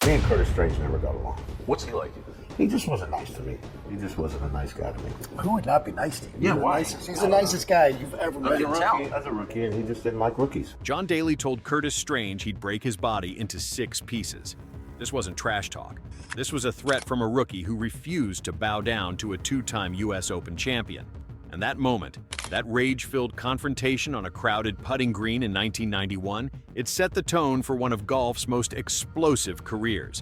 Me and Curtis Strange never got along. What's he like? He just wasn't nice to me. He just wasn't a nice guy to me. Who would not be nice to you? Yeah, why? He's the nicest guy you've ever met. As a rookie, and he just didn't like rookies. John Daly told Curtis Strange he'd break his body into 6 pieces. This wasn't trash talk. This was a threat from a rookie who refused to bow down to a 2-time U.S. Open champion. And that moment, that rage-filled confrontation on a crowded putting green in 1991, it set the tone for one of golf's most explosive careers.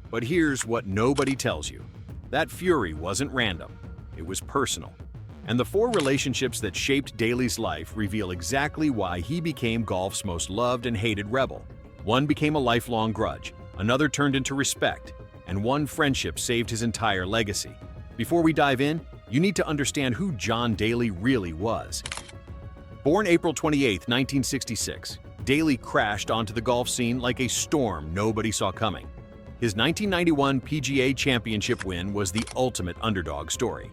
But here's what nobody tells you. That fury wasn't random. It was personal. And the 4 relationships that shaped Daly's life reveal exactly why he became golf's most loved and hated rebel. One became a lifelong grudge, another turned into respect, and one friendship saved his entire legacy. Before we dive in, you need to understand who John Daly really was. Born April 28, 1966, Daly crashed onto the golf scene like a storm nobody saw coming. His 1991 PGA Championship win was the ultimate underdog story.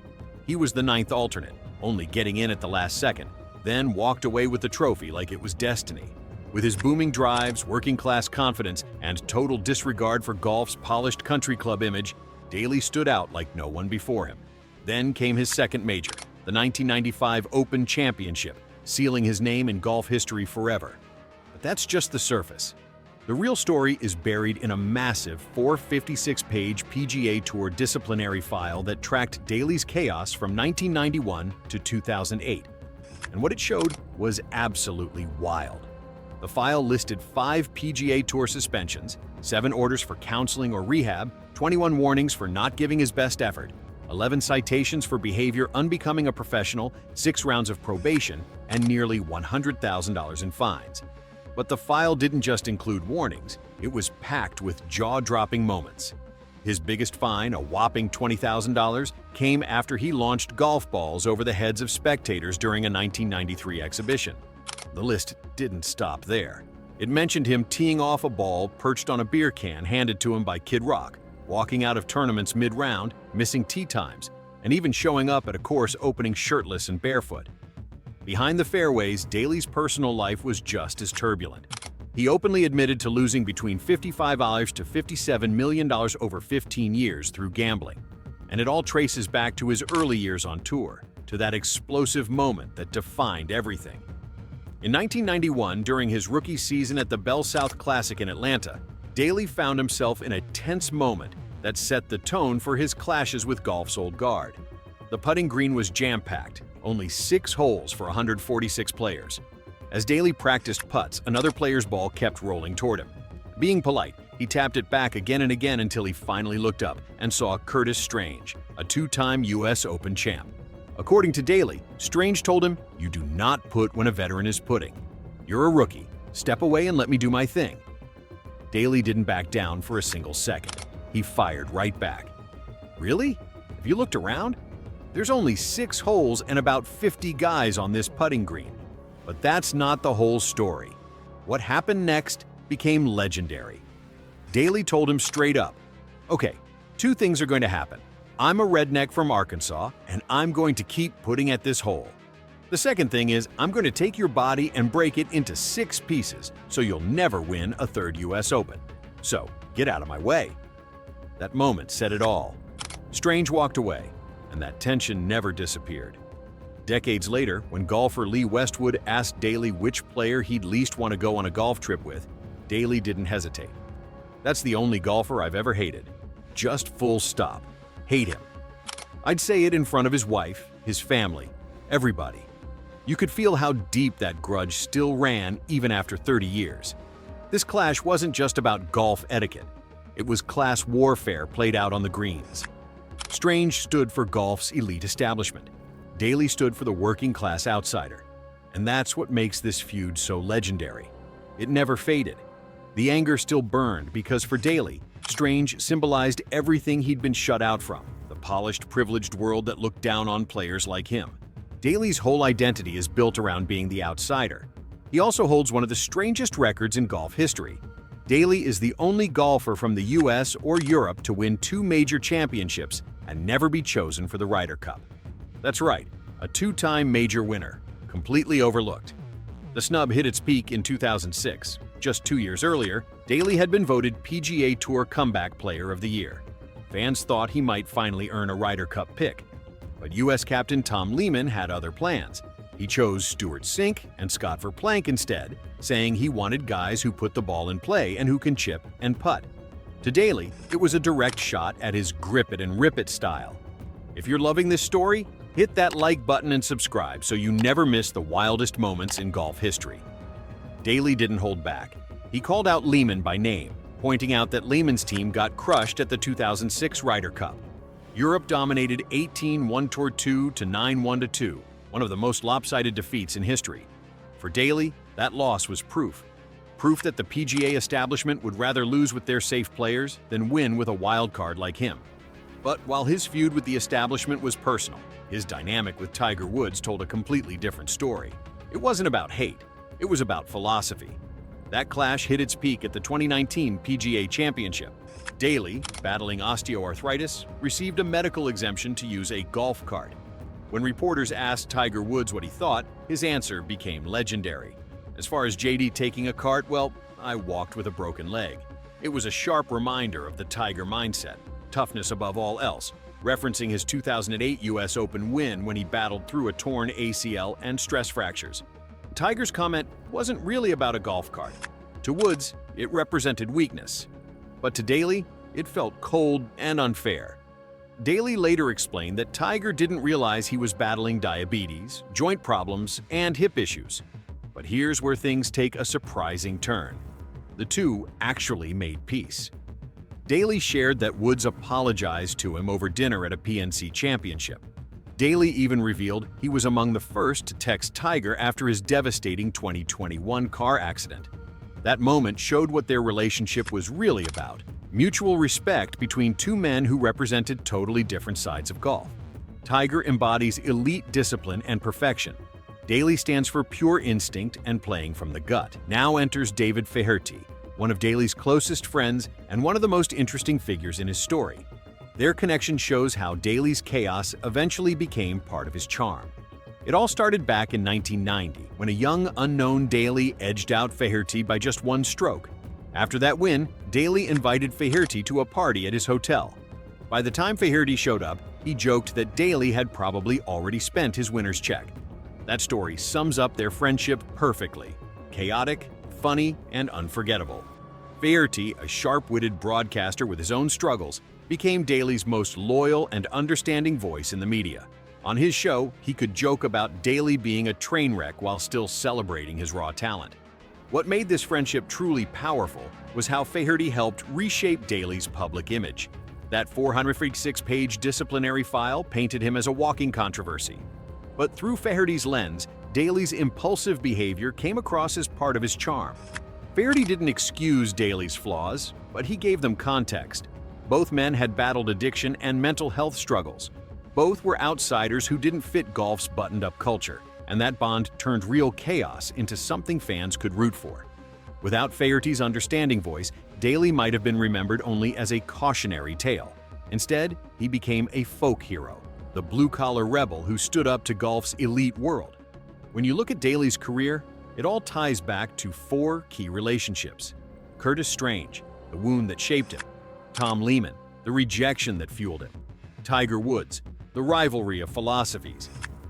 He was the 9th alternate, only getting in at the last second, then walked away with the trophy like it was destiny. With his booming drives, working-class confidence, and total disregard for golf's polished country club image, Daly stood out like no one before him. Then came his second major, the 1995 Open Championship, sealing his name in golf history forever. But that's just the surface. The real story is buried in a massive 456-page PGA Tour disciplinary file that tracked Daly's chaos from 1991 to 2008. And what it showed was absolutely wild. The file listed 5 PGA Tour suspensions, 7 orders for counseling or rehab, 21 warnings for not giving his best effort, 11 citations for behavior unbecoming a professional, 6 rounds of probation, and nearly $100,000 in fines. But the file didn't just include warnings, it was packed with jaw-dropping moments. His biggest fine, a whopping $20,000, came after he launched golf balls over the heads of spectators during a 1993 exhibition. The list didn't stop there. It mentioned him teeing off a ball perched on a beer can handed to him by Kid Rock, walking out of tournaments mid-round, missing tee times, and even showing up at a course opening shirtless and barefoot. Behind the fairways, Daly's personal life was just as turbulent. He openly admitted to losing between $55 to $57 million over 15 years through gambling. And it all traces back to his early years on tour, to that explosive moment that defined everything. In 1991, during his rookie season at the Bell South Classic in Atlanta, Daly found himself in a tense moment that set the tone for his clashes with golf's old guard. The putting green was jam-packed, only 6 holes for 146 players. As Daly practiced putts, another player's ball kept rolling toward him. Being polite, he tapped it back again and again until he finally looked up and saw Curtis Strange, a 2-time U.S. Open champ. According to Daly, Strange told him, "You do not put when a veteran is putting. You're a rookie. Step away and let me do my thing." Daly didn't back down for a single second. He fired right back. "Really? Have you looked around? There's only 6 holes and about 50 guys on this putting green." But that's not the whole story. What happened next became legendary. Daly told him straight up, "Okay, 2 things are going to happen. I'm a redneck from Arkansas, and I'm going to keep putting at this hole. The second thing is I'm going to take your body and break it into 6 pieces so you'll never win a 3rd U.S. Open. So get out of my way." That moment said it all. Strange walked away, and that tension never disappeared. Decades later, when golfer Lee Westwood asked Daly which player he'd least want to go on a golf trip with, Daly didn't hesitate. "That's the only golfer I've ever hated. Just full stop. Hate him." I'd say it in front of his wife, his family, everybody. You could feel how deep that grudge still ran even after 30 years. This clash wasn't just about golf etiquette. It was class warfare played out on the greens. Strange stood for golf's elite establishment. Daly stood for the working-class outsider. And that's what makes this feud so legendary. It never faded. The anger still burned because for Daly, Strange symbolized everything he'd been shut out from, the polished, privileged world that looked down on players like him. Daly's whole identity is built around being the outsider. He also holds one of the strangest records in golf history. Daly is the only golfer from the US or Europe to win 2 major championships and never be chosen for the Ryder Cup. That's right, a 2-time major winner, completely overlooked. The snub hit its peak in 2006. Just 2 years earlier, Daly had been voted PGA Tour Comeback Player of the Year. Fans thought he might finally earn a Ryder Cup pick. But U.S. captain Tom Lehman had other plans. He chose Stuart Sink and Scott Verplank instead, saying he wanted guys who put the ball in play and who can chip and putt. To Daly, it was a direct shot at his grip it and rip it style. If you're loving this story, hit that like button and subscribe so you never miss the wildest moments in golf history. Daly didn't hold back. He called out Lehman by name, pointing out that Lehman's team got crushed at the 2006 Ryder Cup. Europe dominated 18-1-2 to 9-1-2, one of the most lopsided defeats in history. For Daly, that loss was proof that the PGA establishment would rather lose with their safe players than win with a wild card like him. But while his feud with the establishment was personal, his dynamic with Tiger Woods told a completely different story. It wasn't about hate, it was about philosophy. That clash hit its peak at the 2019 PGA Championship. Daly, battling osteoarthritis, received a medical exemption to use a golf cart. When reporters asked Tiger Woods what he thought, his answer became legendary. As far as JD taking a cart, well, I walked with a broken leg. It was a sharp reminder of the Tiger mindset, toughness above all else, referencing his 2008 US Open win when he battled through a torn ACL and stress fractures. Tiger's comment wasn't really about a golf cart. To Woods, it represented weakness. But to Daly, it felt cold and unfair. Daly later explained that Tiger didn't realize he was battling diabetes, joint problems, and hip issues. But here's where things take a surprising turn. The two actually made peace. Daly shared that Woods apologized to him over dinner at a PNC championship. Daly even revealed he was among the first to text Tiger after his devastating 2021 car accident. That moment showed what their relationship was really about: mutual respect between two men who represented totally different sides of golf. Tiger embodies elite discipline and perfection. Daly stands for pure instinct and playing from the gut. Now enters David Feherty, one of Daly's closest friends and one of the most interesting figures in his story. Their connection shows how Daly's chaos eventually became part of his charm. It all started back in 1990, when a young, unknown Daly edged out Feherty by just one stroke. After that win, Daly invited Feherty to a party at his hotel. By the time Feherty showed up, he joked that Daly had probably already spent his winner's check. That story sums up their friendship perfectly: chaotic, funny, and unforgettable. Feherty, a sharp-witted broadcaster with his own struggles, became Daly's most loyal and understanding voice in the media. On his show, he could joke about Daly being a train wreck while still celebrating his raw talent. What made this friendship truly powerful was how Feherty helped reshape Daly's public image. That 456-page disciplinary file painted him as a walking controversy. But through Feherty's lens, Daly's impulsive behavior came across as part of his charm. Feherty didn't excuse Daly's flaws, but he gave them context. Both men had battled addiction and mental health struggles. Both were outsiders who didn't fit golf's buttoned-up culture, and that bond turned real chaos into something fans could root for. Without Feherty's understanding voice, Daly might have been remembered only as a cautionary tale. Instead, he became a folk hero, the blue-collar rebel who stood up to golf's elite world. When you look at Daly's career, it all ties back to 4 key relationships: Curtis Strange, the wound that shaped him; Tom Lehman, the rejection that fueled him; Tiger Woods, the rivalry of philosophies;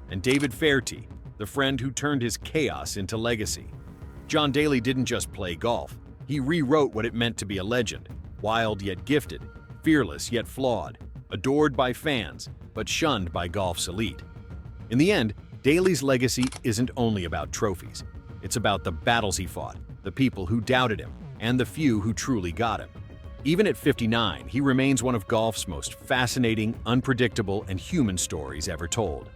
and David Feherty, the friend who turned his chaos into legacy. John Daly didn't just play golf. He rewrote what it meant to be a legend: wild yet gifted, fearless yet flawed, adored by fans, but shunned by golf's elite. In the end, Daly's legacy isn't only about trophies. It's about the battles he fought, the people who doubted him, and the few who truly got him. Even at 59, he remains one of golf's most fascinating, unpredictable, and human stories ever told.